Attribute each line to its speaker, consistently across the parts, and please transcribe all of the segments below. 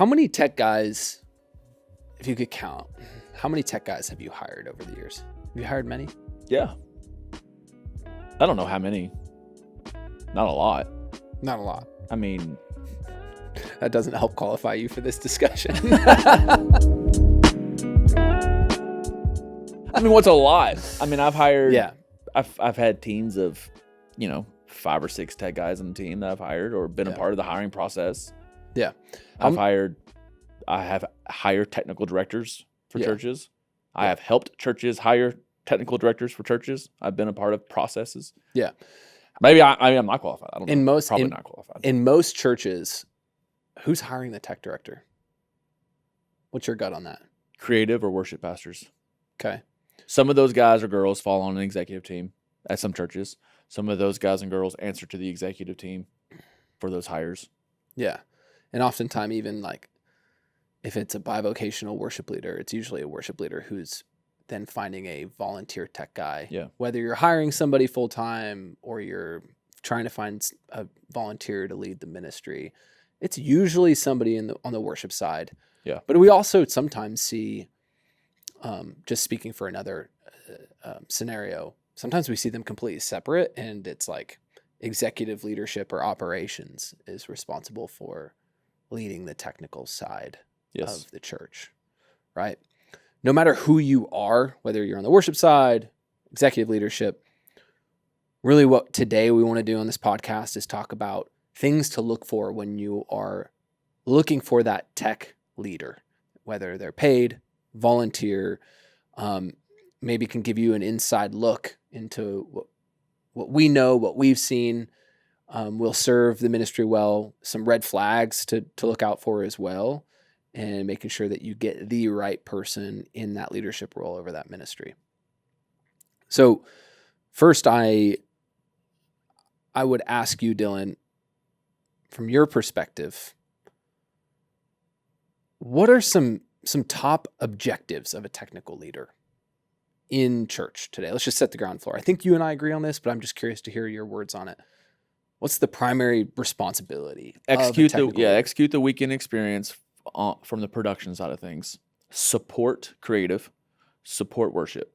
Speaker 1: How many tech guys, if you could count, how many tech guys have you hired over the years? Have you hired many?
Speaker 2: Yeah. I don't know how many. Not a lot.
Speaker 1: Not a lot.
Speaker 2: I mean,
Speaker 1: that doesn't help qualify you for this discussion.
Speaker 2: I mean, what's a lot? I mean, I've hired.
Speaker 1: Yeah.
Speaker 2: I've had teams of, 5 or 6 tech guys on the team that I've hired or been a part of the hiring process.
Speaker 1: Yeah.
Speaker 2: I have hired technical directors for churches. I have helped churches hire technical directors for churches. I've been a part of processes.
Speaker 1: Yeah.
Speaker 2: Maybe I'm not qualified. I don't know. Probably not qualified.
Speaker 1: In most churches, who's hiring the tech director? What's your gut on that?
Speaker 2: Creative or worship pastors.
Speaker 1: Okay.
Speaker 2: Some of those guys or girls fall on an executive team at some churches. Some of those guys and girls answer to the executive team for those hires.
Speaker 1: Yeah. And oftentimes, even like if it's a bivocational worship leader, it's usually a worship leader who's then finding a volunteer tech guy.
Speaker 2: Yeah.
Speaker 1: Whether you're hiring somebody full time or you're trying to find a volunteer to lead the ministry, it's usually somebody on the worship side.
Speaker 2: Yeah.
Speaker 1: But we also sometimes see, just speaking for another scenario, sometimes we see them completely separate, and it's like executive leadership or operations is responsible for leading the technical side of the church, right? No matter who you are, whether you're on the worship side, executive leadership, really what today we want to do on this podcast is talk about things to look for when you are looking for that tech leader, whether they're paid, volunteer, maybe can give you an inside look into what we know, what we've seen, will serve the ministry well, some red flags to look out for as well, and making sure that you get the right person in that leadership role over that ministry. So first, I would ask you, Dylan, from your perspective, what are some top objectives of a technical leader in church today? Let's just set the ground floor. I think you and I agree on this, but I'm just curious to hear your words on it. What's the primary responsibility?
Speaker 2: Execute the weekend experience from the production side of things. Support creative, support worship.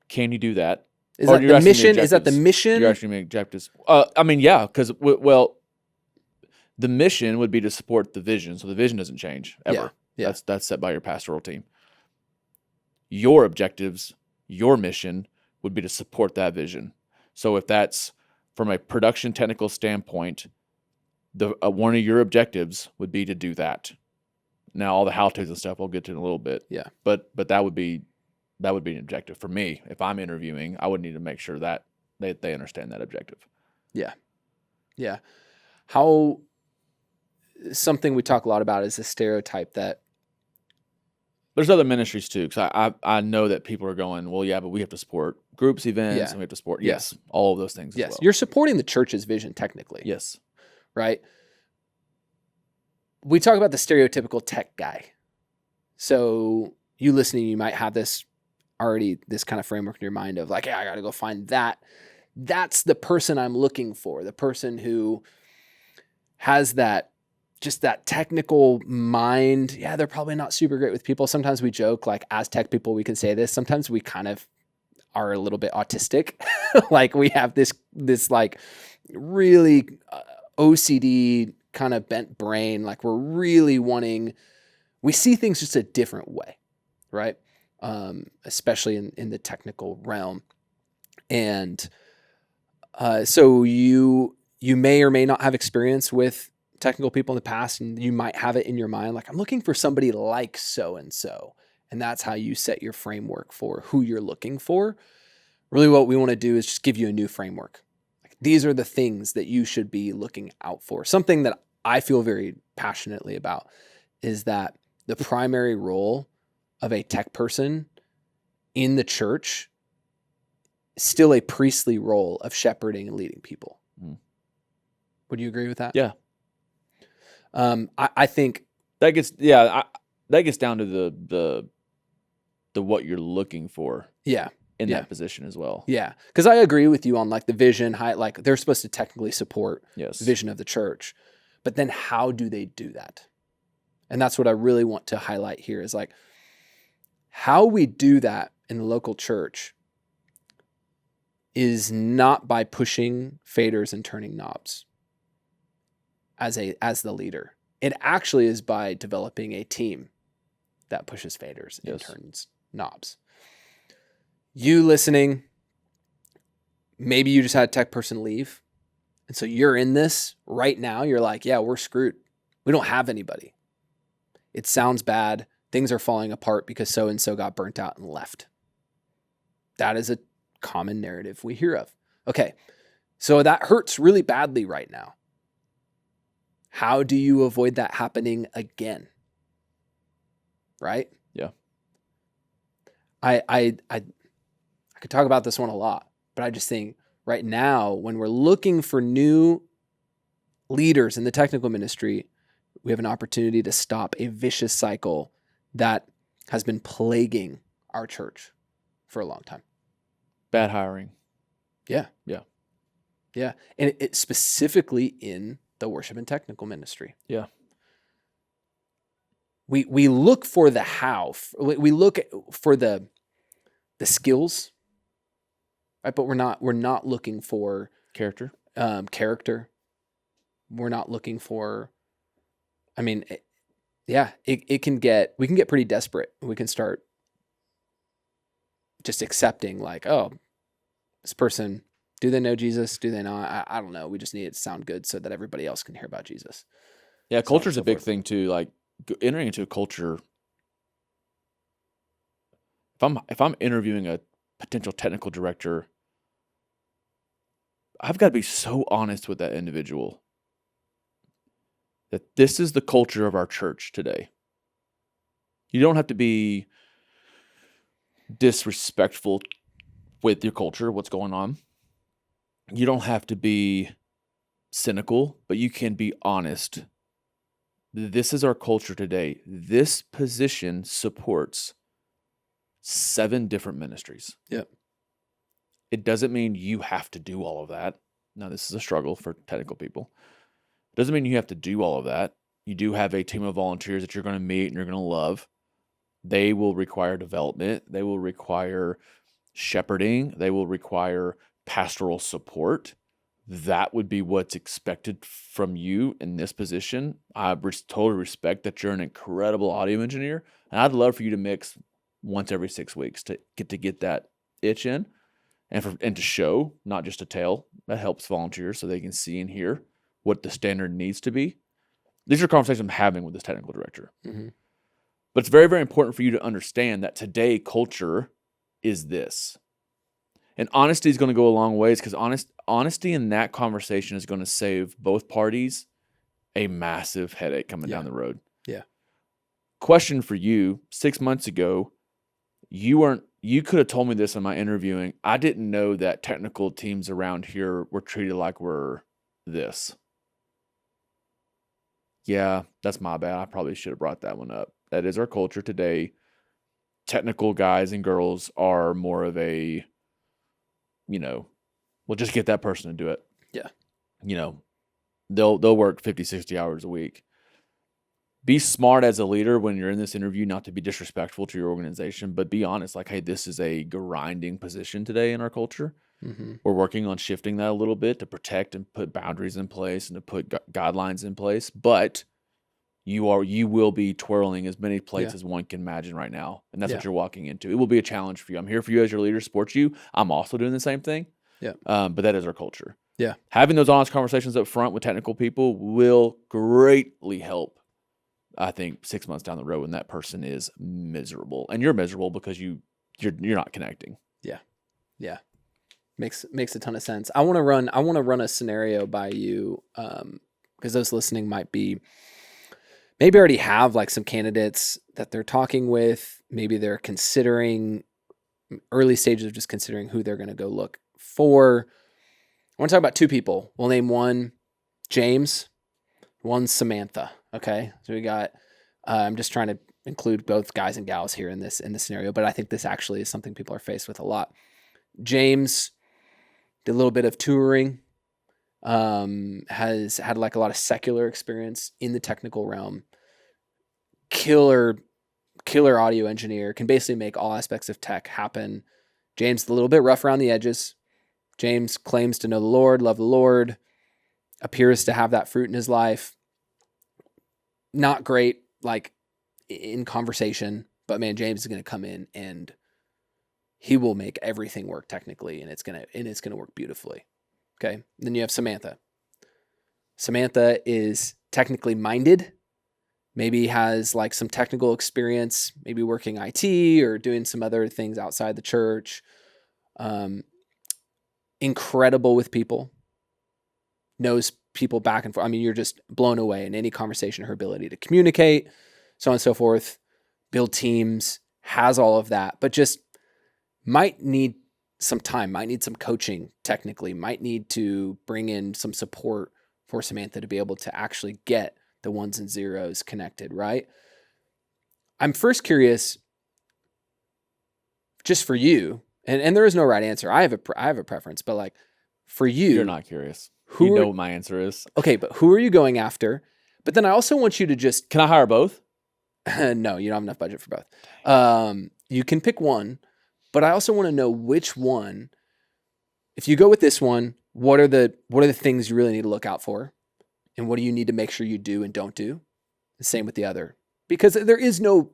Speaker 2: Can you do that?
Speaker 1: Is that the mission? Is that the mission?
Speaker 2: You're asking me objectives. Because the mission would be to support the vision, so the vision doesn't change ever.
Speaker 1: Yeah.
Speaker 2: That's set by your pastoral team. Your objectives, your mission would be to support that vision. So if that's from a production technical standpoint, one of your objectives would be to do that. Now all the how-tos and stuff we'll get to in a little bit.
Speaker 1: Yeah.
Speaker 2: But that would be an objective for me. If I'm interviewing, I would need to make sure that they understand that objective. Yeah.
Speaker 1: Yeah. Something we talk a lot about is the stereotype that
Speaker 2: there's other ministries too, because I know that people are going, well, yeah, but we have to support groups, events, and we have to support, all of those things as well.
Speaker 1: You're supporting the church's vision technically.
Speaker 2: Yes.
Speaker 1: Right? We talk about the stereotypical tech guy. So you listening, you might have this kind of framework in your mind of like, yeah, I got to go find that. That's the person I'm looking for, the person who has that technical mind. Yeah, they're probably not super great with people. Sometimes we joke, like as tech people, we can say this. Sometimes we kind of are a little bit autistic. Like we have this like really OCD kind of bent brain. Like we're really we see things just a different way, right? Especially in the technical realm. And so you may or may not have experience with technical people in the past, and you might have it in your mind, like I'm looking for somebody like so-and-so. And that's how you set your framework for who you're looking for. Really what we want to do is just give you a new framework. Like, these are the things that you should be looking out for. Something that I feel very passionately about is that the primary role of a tech person in the church is still a priestly role of shepherding and leading people. Would you agree with that?
Speaker 2: Yeah.
Speaker 1: I think
Speaker 2: that gets down to the what you're looking for.
Speaker 1: Yeah.
Speaker 2: In that position as well.
Speaker 1: Yeah. Because I agree with you on like the vision, like they're supposed to technically support the vision of the church. But then how do they do that? And that's what I really want to highlight here is like how we do that in the local church is not by pushing faders and turning knobs as the leader. It actually is by developing a team that pushes faders and turns knobs. You listening, maybe you just had a tech person leave. And so you're in this right now. You're like, yeah, we're screwed. We don't have anybody. It sounds bad. Things are falling apart because so-and-so got burnt out and left. That is a common narrative we hear of. Okay, so that hurts really badly right now. How do you avoid that happening again? Right?
Speaker 2: Yeah.
Speaker 1: I could talk about this one a lot, but I just think right now, when we're looking for new leaders in the technical ministry, we have an opportunity to stop a vicious cycle that has been plaguing our church for a long time.
Speaker 2: Bad hiring.
Speaker 1: Yeah.
Speaker 2: Yeah.
Speaker 1: Yeah. And it specifically in the worship and technical ministry.
Speaker 2: Yeah.
Speaker 1: We look for the how. We look for the skills, right? But we're not looking for
Speaker 2: Character.
Speaker 1: Character. We're not looking for, I mean, we can get pretty desperate. We can start just accepting like, oh, this person, do they know Jesus? Do they not? I don't know. We just need it to sound good so that everybody else can hear about Jesus.
Speaker 2: Yeah, culture's a big thing too. Like entering into a culture. If I'm interviewing a potential technical director, I've got to be so honest with that individual that this is the culture of our church today. You don't have to be disrespectful with your culture, what's going on. You don't have to be cynical, but you can be honest. This is our culture today. This position supports 7 different ministries.
Speaker 1: Yep.
Speaker 2: It doesn't mean you have to do all of that. Now, this is a struggle for technical people. It doesn't mean you have to do all of that. You do have a team of volunteers that you're going to meet and you're going to love. They will require development. They will require shepherding. They will require pastoral support. That would be what's expected from you in this position. I totally respect that you're an incredible audio engineer, and I'd love for you to mix once every 6 weeks to get that itch in, and to show, not just to tell. That helps volunteers so they can see and hear what the standard needs to be. These are conversations I'm having with this technical director.
Speaker 1: Mm-hmm.
Speaker 2: But it's very, very important for you to understand that today culture is this. And honesty is going to go a long ways because honesty in that conversation is going to save both parties a massive headache coming down the road.
Speaker 1: Yeah.
Speaker 2: Question for you, 6 months ago, you could have told me this in my interviewing. I didn't know that technical teams around here were treated like we're this. Yeah, that's my bad. I probably should have brought that one up. That is our culture today. Technical guys and girls are more of a, we'll just get that person to do it.
Speaker 1: Yeah.
Speaker 2: They'll work 50, 60 hours a week. Be smart as a leader when you're in this interview, not to be disrespectful to your organization, but be honest. Like, hey, this is a grinding position today in our culture.
Speaker 1: Mm-hmm.
Speaker 2: We're working on shifting that a little bit to protect and put boundaries in place and to put guidelines in place. But you will be twirling as many plates as one can imagine right now. And that's what you're walking into. It will be a challenge for you. I'm here for you as your leader, support you. I'm also doing the same thing.
Speaker 1: Yeah.
Speaker 2: But that is our culture.
Speaker 1: Yeah.
Speaker 2: Having those honest conversations up front with technical people will greatly help, I think, 6 months down the road when that person is miserable. And you're miserable because you're not connecting.
Speaker 1: Yeah. Yeah. Makes a ton of sense. I want to run a scenario by you, because those listening maybe already have like some candidates that they're talking with. Maybe they're considering early stages of just considering who they're going to go look for. I want to talk about 2 people. We'll name one James, one Samantha. Okay, so we got. I'm just trying to include both guys and gals here in this scenario, but I think this actually is something people are faced with a lot. James did a little bit of touring, has had like a lot of secular experience in the technical realm. Killer audio engineer, can basically make all aspects of tech happen. James is a little bit rough around the edges. James claims to know the Lord, love the Lord, appears to have that fruit in his life. Not great, like in conversation, but man, James is going to come in and he will make everything work technically, and it's going to work beautifully. Okay. Then you have Samantha. Samantha is technically minded, maybe has like some technical experience, maybe working IT or doing some other things outside the church. Incredible with people, knows people back and forth. I mean, you're just blown away in any conversation, her ability to communicate, so on and so forth, build teams, has all of that, but just might need some time, might need some coaching technically, might need to bring in some support for Samantha to be able to actually get the ones and zeros connected, right? I'm first curious, just for you, and there is no right answer. I have a preference, but like for you,
Speaker 2: You're not curious. You know what my answer is.
Speaker 1: Okay, but who are you going after? But then I also want you to just...
Speaker 2: Can I hire both?
Speaker 1: No, you don't have enough budget for both. You can pick one, but I also want to know which one. If you go with this one, what are the things you really need to look out for? And what do you need to make sure you do and don't do? The same with the other. Because there is no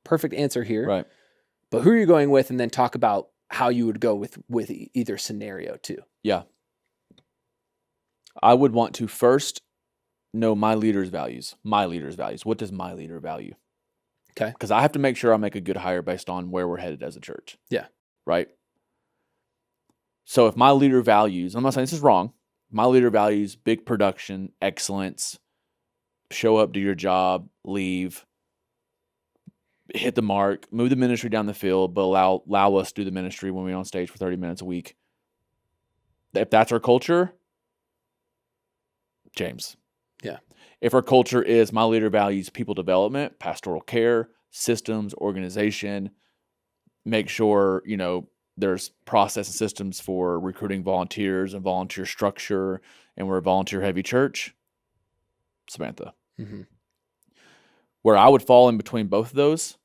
Speaker 1: perfect answer here.
Speaker 2: Right.
Speaker 1: But who are you going with, and then talk about how you would go with either scenario too.
Speaker 2: Yeah. I would want to first know my leader's values. What does my leader value?
Speaker 1: Okay.
Speaker 2: Because I have to make sure I make a good hire based on where we're headed as a church.
Speaker 1: Yeah.
Speaker 2: Right? So if my leader values, I'm not saying this is wrong, my leader values big production, excellence, show up, do your job, leave, hit the mark, move the ministry down the field, but allow us to do the ministry when we're on stage for 30 minutes a week. If that's our culture, James.
Speaker 1: Yeah.
Speaker 2: If our culture is my leader values people development, pastoral care, systems, organization, make sure, there's process and systems for recruiting volunteers and volunteer structure, and we're a volunteer heavy church, Samantha.
Speaker 1: Mm-hmm.
Speaker 2: Where I would fall in between both of those,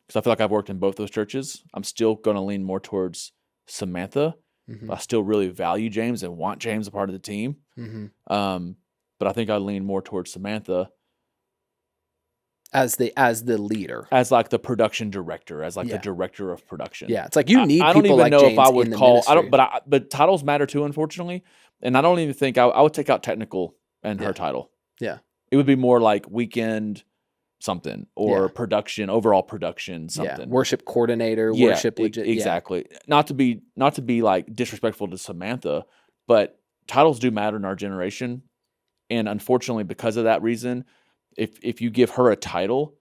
Speaker 2: because I feel like I've worked in both those churches, I'm still going to lean more towards Samantha.
Speaker 1: Mm-hmm.
Speaker 2: But I still really value James and want James a part of the team.
Speaker 1: Mm-hmm.
Speaker 2: But I think I lean more towards Samantha
Speaker 1: as the leader,
Speaker 2: as like the production director, as like
Speaker 1: Yeah.
Speaker 2: the director of production.
Speaker 1: Yeah, it's like you need
Speaker 2: I don't
Speaker 1: people
Speaker 2: even
Speaker 1: like
Speaker 2: know
Speaker 1: James
Speaker 2: if I would
Speaker 1: in the
Speaker 2: call.
Speaker 1: ministry.
Speaker 2: But titles matter too, unfortunately. And I don't even think I would take out technical and
Speaker 1: Yeah.
Speaker 2: her title.
Speaker 1: Yeah.
Speaker 2: It would be more like weekend something or
Speaker 1: Yeah.
Speaker 2: production, overall production something.
Speaker 1: Yeah. Worship coordinator, worship legit.
Speaker 2: Exactly. Not to be like disrespectful to Samantha, but titles do matter in our generation. And unfortunately, because of that reason, if you give her a title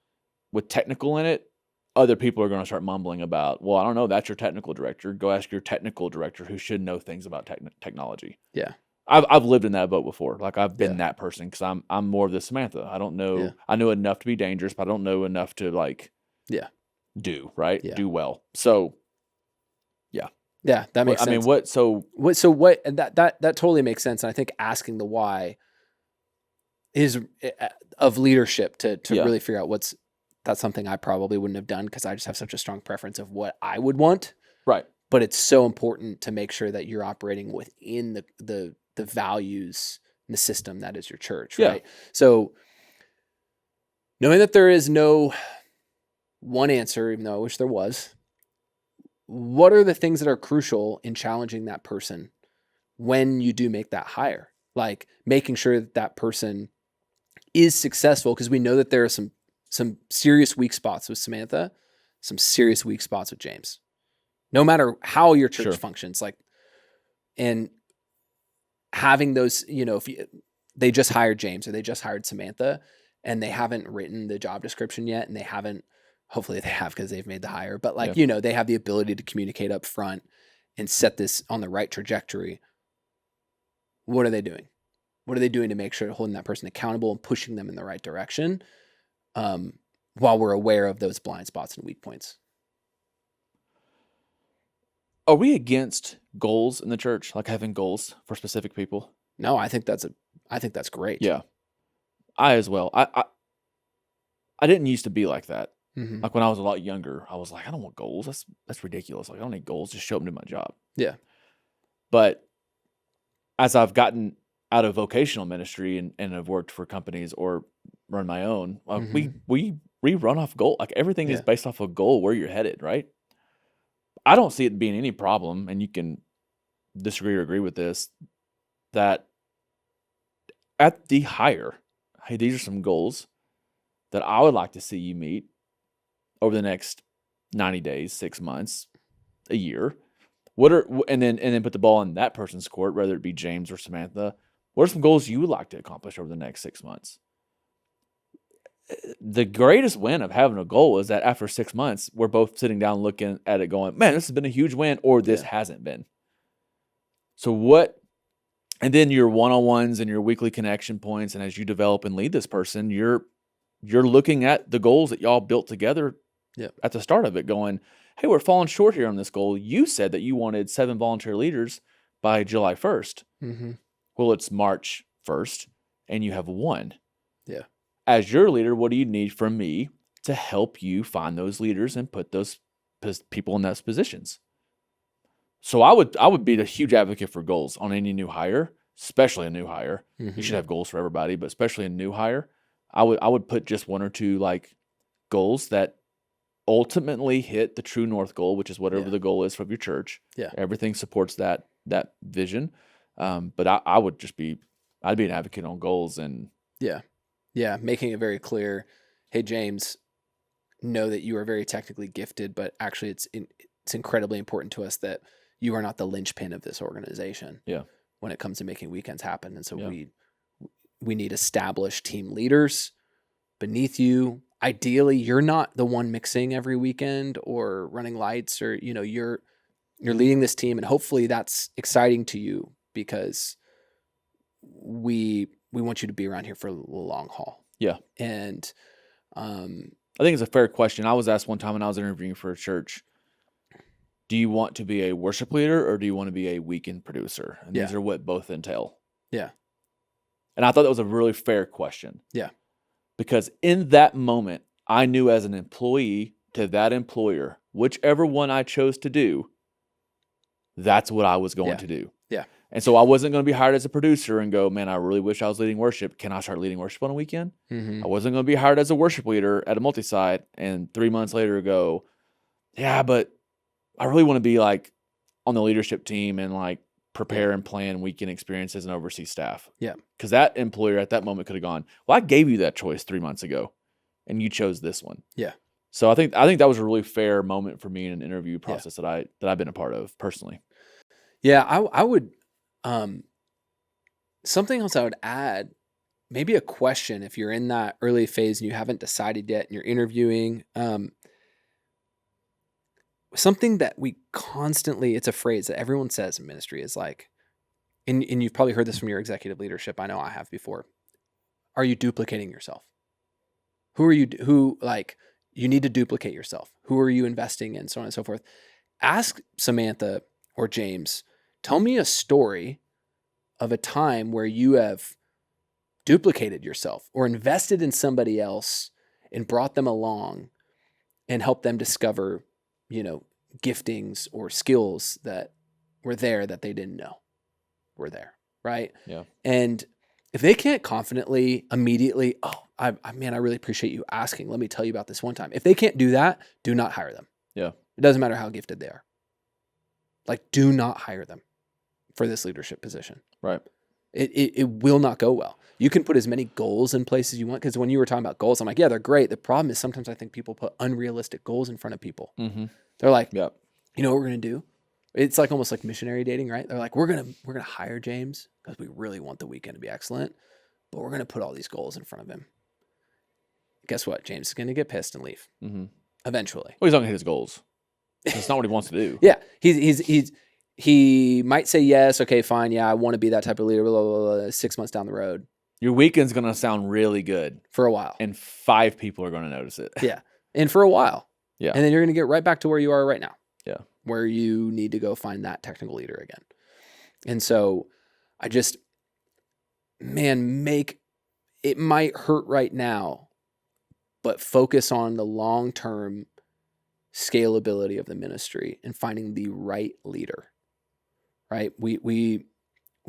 Speaker 2: with technical in it, other people are going to start mumbling about, well, I don't know, that's your technical director. Go ask your technical director who should know things about technology.
Speaker 1: Yeah.
Speaker 2: I've lived in that boat before. Like I've been
Speaker 1: Yeah.
Speaker 2: that person because I'm more of the Samantha. I don't know.
Speaker 1: Yeah.
Speaker 2: I know enough to be dangerous, but I don't know enough to like do right,
Speaker 1: Yeah.
Speaker 2: do well. So
Speaker 1: Yeah, that makes sense.
Speaker 2: I mean,
Speaker 1: what that totally makes sense. And I think asking the why is of leadership to really figure out that's something I probably wouldn't have done because I just have such a strong preference of what I would want.
Speaker 2: Right.
Speaker 1: But it's so important to make sure that you're operating within the values and the system that is your church, right?
Speaker 2: Yeah.
Speaker 1: So knowing that there is no one answer, even though I wish there was, what are the things that are crucial in challenging that person when you do make that hire? Like making sure that person is successful, because we know that there are some serious weak spots with Samantha, some serious weak spots with James. No matter how your church functions, and having those, if they just hired James or they just hired Samantha and they haven't written the job description yet, and they haven't, hopefully they have because they've made the hire, but they have the ability to communicate up front and set this on the right trajectory. What are they doing? What are they doing to make sure holding that person accountable and pushing them in the right direction, while we're aware of those blind spots and weak points?
Speaker 2: Are we against goals in the church, like having goals for specific people?
Speaker 1: No, I think that's great.
Speaker 2: Yeah. I as well. I didn't used to be like that.
Speaker 1: Mm-hmm.
Speaker 2: Like when I was a lot younger, I was like, I don't want goals. That's ridiculous. Like I don't need goals. Just show up and do my job.
Speaker 1: Yeah.
Speaker 2: But as I've gotten out of vocational ministry and have worked for companies or run my own, we run off goal. Like everything is based off a goal where you're headed, right? I don't see it being any problem, and you can disagree or agree with this, that at the hire, hey, these are some goals that I would like to see you meet over the next 90 days, 6 months, a year. And then put the ball in that person's court, whether it be James or Samantha. What are some goals you would like to accomplish over the next 6 months? The greatest win of having a goal is that after 6 months, we're both sitting down looking at it going, man, this has been a huge win, or this hasn't been. So what, and then your one-on-ones and your weekly connection points, and as you develop and lead this person, you're looking at the goals that y'all built together at the start of it going, hey, we're falling short here on this goal. You said that you wanted 7 volunteer leaders by July 1st.
Speaker 1: Mm-hmm.
Speaker 2: Well, it's March 1st, and you have 1.
Speaker 1: Yeah.
Speaker 2: As your leader, what do you need from me to help you find those leaders and put those people in those positions? So I would be a huge advocate for goals on any new hire, especially a new hire.
Speaker 1: Mm-hmm.
Speaker 2: You should have goals for everybody, but especially a new hire. I would put just 1 or 2 like goals that ultimately hit the true north goal, which is whatever the goal is for your church.
Speaker 1: Yeah.
Speaker 2: Everything supports that vision. But I'd be an advocate on goals and
Speaker 1: making it very clear. Hey, James, know that you are very technically gifted, but actually it's incredibly important to us that you are not the linchpin of this organization.
Speaker 2: Yeah.
Speaker 1: When it comes to making weekends happen. And so we need established team leaders beneath you. Ideally, you're not the one mixing every weekend or running lights, or you're leading this team, and hopefully that's exciting to you because we want you to be around here for the long haul.
Speaker 2: Yeah.
Speaker 1: And
Speaker 2: I think it's a fair question. I was asked one time when I was interviewing for a church, do you want to be a worship leader or do you want to be a weekend producer? And these are what both entail.
Speaker 1: Yeah.
Speaker 2: And I thought that was a really fair question.
Speaker 1: Yeah.
Speaker 2: Because in that moment, I knew as an employee to that employer, whichever one I chose to do, that's what I was going to do.
Speaker 1: Yeah.
Speaker 2: And so I wasn't going to be hired as a producer and go, man, I really wish I was leading worship. Can I start leading worship on a weekend?
Speaker 1: Mm-hmm.
Speaker 2: I wasn't going to be hired as a worship leader at a multi-site and 3 months later go, yeah, but I really want to be like on the leadership team and like prepare and plan weekend experiences and oversee staff.
Speaker 1: Yeah.
Speaker 2: Because that employer at that moment could have gone, well, I gave you that choice 3 months ago and you chose this one.
Speaker 1: Yeah.
Speaker 2: So I think that was a really fair moment for me in an interview process that I've been a part of personally.
Speaker 1: Yeah. I would, something else I would add, maybe a question if you're in that early phase and you haven't decided yet and you're interviewing, something that we constantly, it's a phrase that everyone says in ministry is like, and you've probably heard this from your executive leadership. I know I have before. Are you duplicating yourself? You need to duplicate yourself. Who are you investing in? So on and so forth. Ask Samantha or James, tell me a story of a time where you have duplicated yourself or invested in somebody else and brought them along and helped them discover giftings or skills that were there that they didn't know were there. Right.
Speaker 2: Yeah.
Speaker 1: And if they can't confidently immediately, I really appreciate you asking. Let me tell you about this one time. If they can't do that, do not hire them.
Speaker 2: Yeah.
Speaker 1: It doesn't matter how gifted they are. Like, do not hire them for this leadership position.
Speaker 2: Right.
Speaker 1: It will not go well. You can put as many goals in place as you want. Because when you were talking about goals, I'm like, yeah, they're great. The problem is sometimes I think people put unrealistic goals in front of people.
Speaker 2: Mm-hmm.
Speaker 1: They're like,
Speaker 2: you
Speaker 1: know what we're going to do? It's like almost like missionary dating, right? They're like, we're going to hire James because we really want the weekend to be excellent, but we're going to put all these goals in front of him. Guess what? James is going to get pissed and leave eventually.
Speaker 2: Well, he's not going to hit his goals. That's not what he wants to do.
Speaker 1: Yeah. He might say yes. Okay, fine. Yeah, I want to be that type of leader. Blah, blah, blah, 6 months down the road.
Speaker 2: Your weekend's going to sound really good
Speaker 1: for a while,
Speaker 2: and 5 people are going to notice it.
Speaker 1: Yeah, and for a while.
Speaker 2: Yeah,
Speaker 1: and then you're going to get right back to where you are right now.
Speaker 2: Yeah,
Speaker 1: where you need to go find that technical leader again. And so, man, it might hurt right now, but focus on the long-term scalability of the ministry and finding the right leader, right? We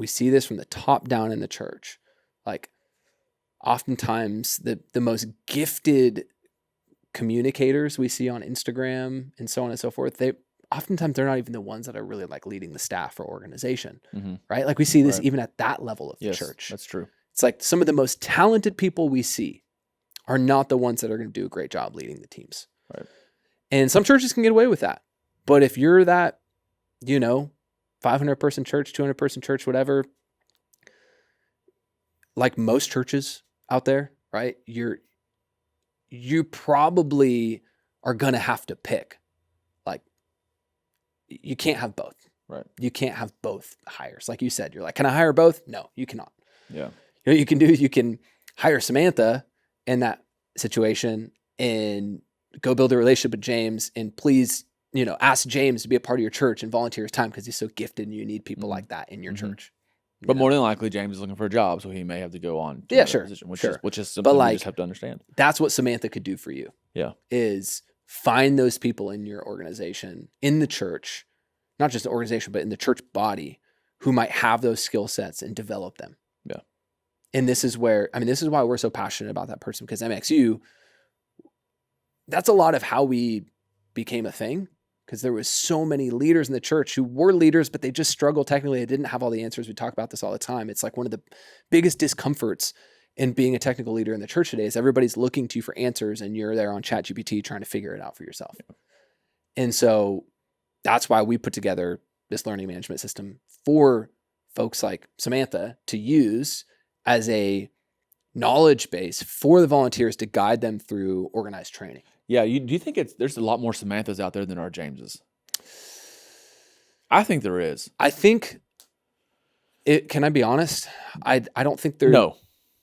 Speaker 1: see this from the top down in the church. Like oftentimes the most gifted communicators we see on Instagram and so on and so forth, oftentimes they're not even the ones that are really like leading the staff or organization, right? Like we see this even at that level of the church.
Speaker 2: That's true.
Speaker 1: It's like some of the most talented people we see are not the ones that are going to do a great job leading the teams.
Speaker 2: Right.
Speaker 1: And some churches can get away with that. But if you're that, 500 person church, 200 person church, whatever, like most churches out there, right? You probably are going to have to pick. Like you can't have both.
Speaker 2: Right.
Speaker 1: You can't have both hires. Like you said, you're like, can I hire both? No, you cannot.
Speaker 2: Yeah.
Speaker 1: You know what you can do? You can hire Samantha in that situation and go build a relationship with James, and please, ask James to be a part of your church and volunteer his time because he's so gifted and you need people like that in your church.
Speaker 2: But more than likely, James is looking for a job, so he may have to go on to
Speaker 1: another
Speaker 2: position,
Speaker 1: sure.
Speaker 2: which is something you just have to understand.
Speaker 1: That's what Samantha could do for you.
Speaker 2: Yeah.
Speaker 1: Is find those people in your organization, in the church, not just the organization, but in the church body who might have those skill sets and develop them.
Speaker 2: Yeah.
Speaker 1: And this is why we're so passionate about that person, because MxU, that's a lot of how we became a thing, because there was so many leaders in the church who were leaders, but they just struggled technically. They didn't have all the answers. We talk about this all the time. It's like one of the biggest discomforts in being a technical leader in the church today is everybody's looking to you for answers and you're there on ChatGPT trying to figure it out for yourself. Yeah. And so that's why we put together this learning management system for folks like Samantha to use as a knowledge base for the volunteers to guide them through organized training.
Speaker 2: Yeah, do you think there's a lot more Samanthas out there than are Jameses? I think there is.
Speaker 1: I think can I be honest? I don't think there.
Speaker 2: No,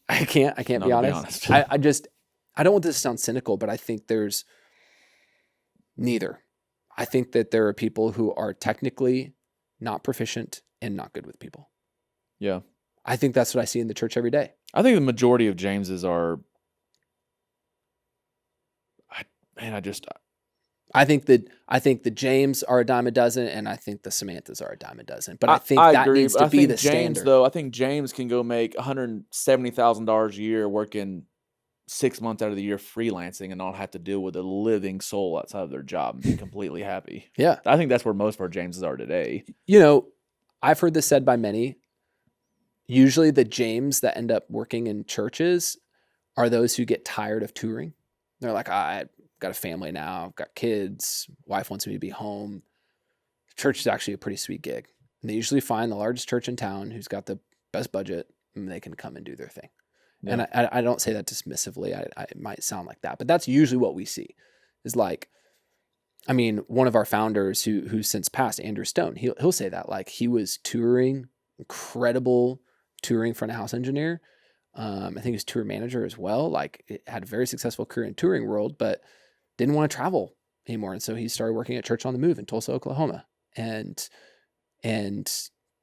Speaker 1: I can't be honest. I don't want this to sound cynical, but I think there's neither. I think that there are people who are technically not proficient and not good with people.
Speaker 2: Yeah.
Speaker 1: I think that's what I see in the church every day.
Speaker 2: I think the majority of Jameses are.
Speaker 1: I think the James are a dime a dozen, and I think the Samanthas are a dime a dozen. But I think
Speaker 2: I
Speaker 1: that
Speaker 2: agree,
Speaker 1: needs to be the
Speaker 2: James,
Speaker 1: standard.
Speaker 2: Though I think James can go make $170,000 a year working 6 months out of the year freelancing and not have to deal with a living soul outside of their job and be completely happy.
Speaker 1: Yeah,
Speaker 2: I think that's where most of our Jameses are today.
Speaker 1: I've heard this said by many. Usually, the James that end up working in churches are those who get tired of touring. They're like, I've got a family now, I've got kids, wife wants me to be home. Church is actually a pretty sweet gig. And they usually find the largest church in town who's got the best budget, and they can come and do their thing. Yeah. And I don't say that dismissively. It might sound like that, but that's usually what we see. Is like, one of our founders who's since passed, Andrew Stone, he'll say that, like, he was incredible touring front of house engineer. I think he was tour manager as well. Like, it had a very successful career in touring world, but didn't want to travel anymore. And so he started working at Church on the Move in Tulsa, Oklahoma. And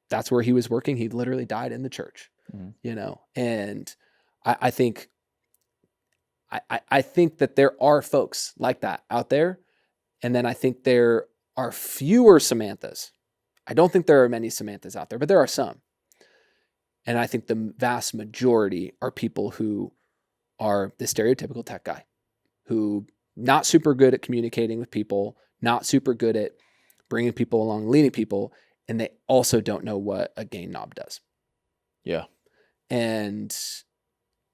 Speaker 1: that's where he was working. He literally died in the church, and I think that there are folks like that out there. And then I think there are fewer Samanthas. I don't think there are many Samanthas out there, but there are some. And I think the vast majority are people who are the stereotypical tech guy, who not super good at communicating with people, not super good at bringing people along, leading people, and they also don't know what a gain knob does.
Speaker 2: Yeah.
Speaker 1: And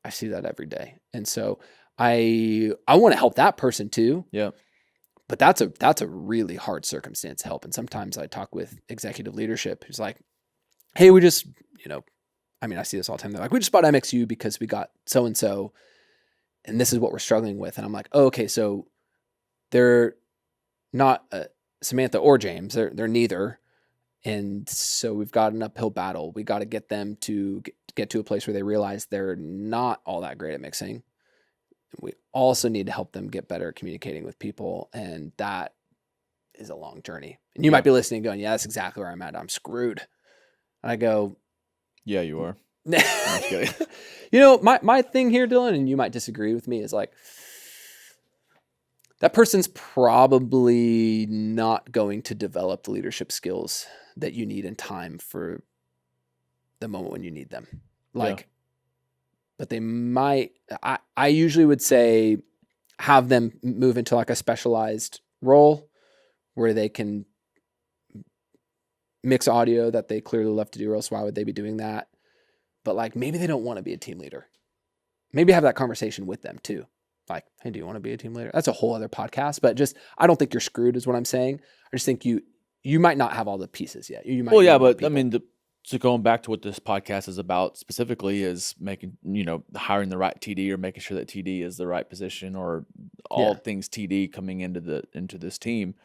Speaker 1: I see that every day. And so I want to help that person too.
Speaker 2: Yeah.
Speaker 1: But that's a really hard circumstance to help. And sometimes I talk with executive leadership who's like, hey, we just, I see this all the time. They're like, we just bought MxU because we got so-and-so, and this is what we're struggling with. And I'm like, oh, okay, so they're not Samantha or James. They're neither. And so we've got an uphill battle. We got to get them to get to a place where they realize they're not all that great at mixing. We also need to help them get better at communicating with people. And that is a long journey. And you might be listening going, yeah, that's exactly where I'm at. I'm screwed. And I go,
Speaker 2: yeah, you are. No, I'm just kidding.
Speaker 1: You know, my thing here, Dylan, and you might disagree with me, is like that person's probably not going to develop the leadership skills that you need in time for the moment when you need them. Like, but they might, I usually would say have them move into like a specialized role where they can mix audio that they clearly love to do, or else why would they be doing that? But like, maybe they don't want to be a team leader. Maybe have that conversation with them too. Like, hey, do you want to be a team leader? That's a whole other podcast, but just, I don't think you're screwed is what I'm saying. I just think you might not have all the pieces yet. You might
Speaker 2: Well, yeah,
Speaker 1: need more
Speaker 2: but I
Speaker 1: people.
Speaker 2: mean, so going back to what this podcast is about specifically is making, hiring the right TD, or making sure that TD is the right position, or all things TD coming into this team.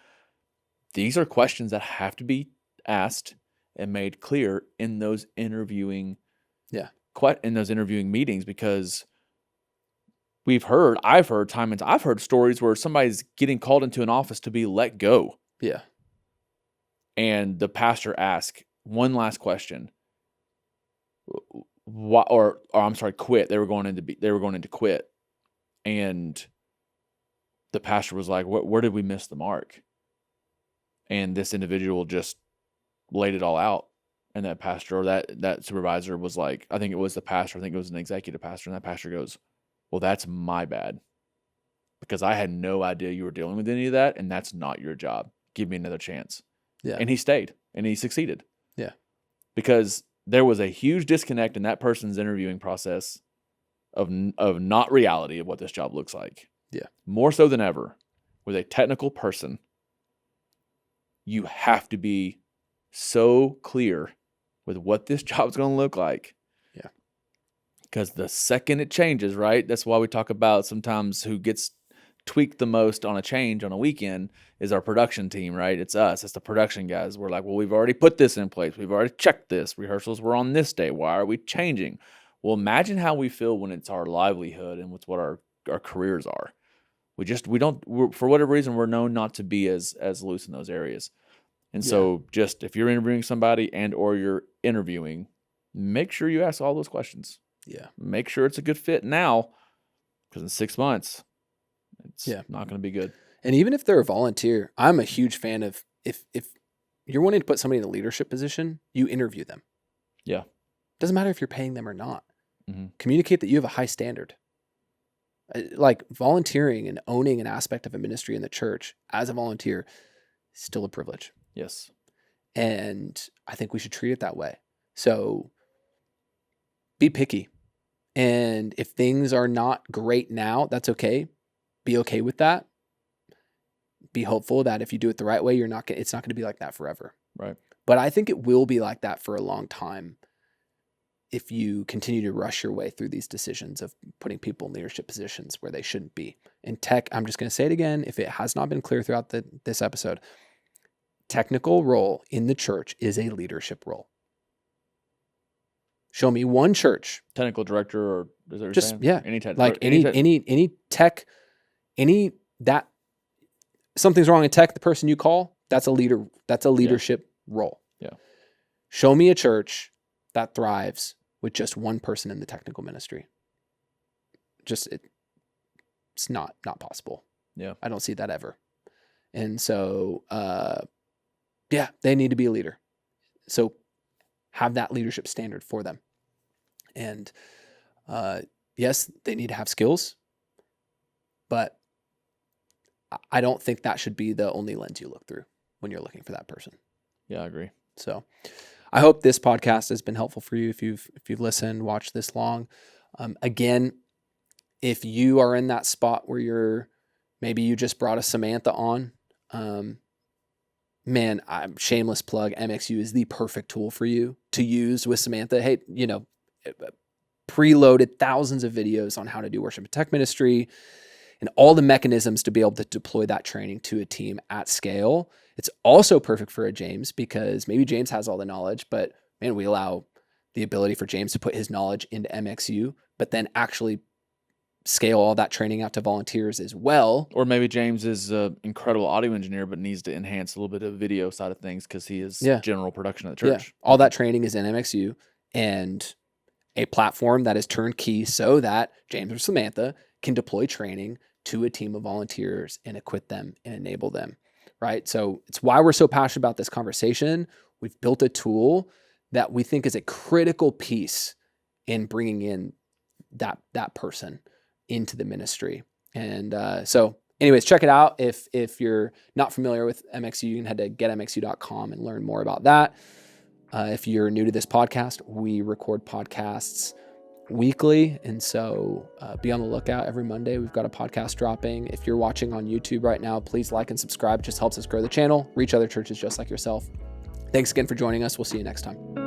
Speaker 2: These are questions that have to be asked and made clear in those interviewing meetings, because I've heard stories where somebody's getting called into an office to be let go.
Speaker 1: Yeah.
Speaker 2: And the pastor asked one last question. Quit. They were going into quit. And the pastor was like, where did we miss the mark? And this individual just laid it all out. And that pastor, or that supervisor, was like, I think it was the pastor, I think it was an executive pastor. And that pastor goes, well, that's my bad, because I had no idea you were dealing with any of that. And that's not your job. Give me another chance.
Speaker 1: Yeah.
Speaker 2: And he stayed and he succeeded.
Speaker 1: Yeah.
Speaker 2: Because there was a huge disconnect in that person's interviewing process of not reality of what this job looks like.
Speaker 1: Yeah.
Speaker 2: More so than ever, with a technical person, you have to be so clear with what this job is going to look like.
Speaker 1: Yeah.
Speaker 2: Because the second it changes, right? That's why we talk about sometimes who gets tweaked the most on a change on a weekend is our production team, right? It's us. It's the production guys. We're like, well, we've already put this in place. We've already checked this. Rehearsals were on this day. Why are we changing? Well, imagine how we feel when it's our livelihood and what's what our careers are. For whatever reason, we're known not to be as loose in those areas. And so just if you're interviewing somebody and or you're interviewing, make sure you ask all those questions.
Speaker 1: Yeah.
Speaker 2: Make sure it's a good fit now, because in 6 months, it's not going to be good.
Speaker 1: And even if they're a volunteer, I'm a huge fan of if you're wanting to put somebody in a leadership position, you interview them.
Speaker 2: Yeah.
Speaker 1: Doesn't matter if you're paying them or not.
Speaker 2: Mm-hmm.
Speaker 1: Communicate that you have a high standard. Like volunteering and owning an aspect of a ministry in the church as a volunteer is still a privilege.
Speaker 2: Yes.
Speaker 1: And I think we should treat it that way. So be picky. And if things are not great now, that's okay. Be okay with that. Be hopeful that if you do it the right way, it's not going to be like that forever.
Speaker 2: Right.
Speaker 1: But I think it will be like that for a long time if you continue to rush your way through these decisions of putting people in leadership positions where they shouldn't be. In tech, I'm just going to say it again, if it has not been clear throughout this episode, technical role in the church is a leadership role. Show me one church.
Speaker 2: Technical director, or is there
Speaker 1: just
Speaker 2: any tech,
Speaker 1: like any tech, that something's wrong in tech, the person you call, that's a leader. That's a leadership role.
Speaker 2: Yeah.
Speaker 1: Show me a church that thrives with just one person in the technical ministry. It's not possible.
Speaker 2: Yeah.
Speaker 1: I don't see that ever. And so, they need to be a leader. So have that leadership standard for them. And, yes, they need to have skills, but I don't think that should be the only lens you look through when you're looking for that person.
Speaker 2: Yeah, I agree.
Speaker 1: So I hope this podcast has been helpful for you if you've listened, watched this long. Again, if you are in that spot where maybe you just brought a Samantha on, I'm shameless plug. MxU is the perfect tool for you to use with Samantha. Hey, preloaded thousands of videos on how to do worship and tech ministry and all the mechanisms to be able to deploy that training to a team at scale. It's also perfect for a James, because maybe James has all the knowledge, but man, we allow the ability for James to put his knowledge into MxU, but then actually scale all that training out to volunteers as well.
Speaker 2: Or maybe James is an incredible audio engineer, but needs to enhance a little bit of video side of things because he is general production of the church.
Speaker 1: Yeah. All that training is in MxU, and a platform that is turnkey so that James or Samantha can deploy training to a team of volunteers and equip them and enable them, right? So it's why we're so passionate about this conversation. We've built a tool that we think is a critical piece in bringing in that person into the ministry. And so anyways, check it out. If you're not familiar with MxU, you can head to getmxu.com and learn more about that. If you're new to this podcast, we record podcasts weekly. And so be on the lookout every Monday. We've got a podcast dropping. If you're watching on YouTube right now, please like and subscribe. It just helps us grow the channel, reach other churches just like yourself. Thanks again for joining us. We'll see you next time.